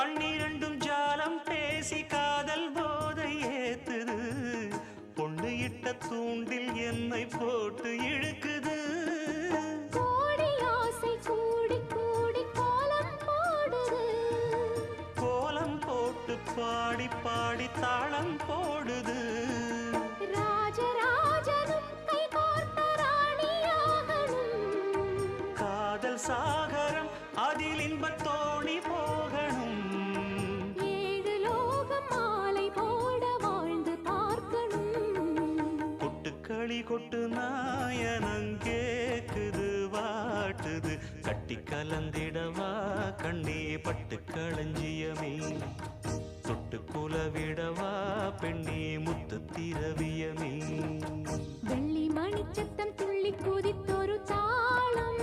கண்ணிரண்டும் ஜாலம் பேசி காதல் போதை ஏத்துது பொண்ணு இட்ட தூண்டில் என்னை போட்டு இழுக்குது கோடி ஆசை கூடி கூடி கோலம் போடுது கோலம் போட்டு பாடி பாடி தாளம் போடுது ராஜராஜனும் கை கோர்த்த ராணியாகணும் காதல் சாகரம் அதில் இன்பத் தோணி போகணும் ஏழு லோகம் மாலை போட வாழ்ந்து பார்க்கணும் கொட்டுக்களி கொட்டு நாயனங்கேக்குது வாட்டுது கட்டி கலந்திடவா கண்ணே பட்டு களஞ்சியமே தொட்டு குலவிடவா பெண்ணே முத்து திரவியமே வெள்ளி மணிச்சத்தம் துள்ளி குதித்தொரு தாளம்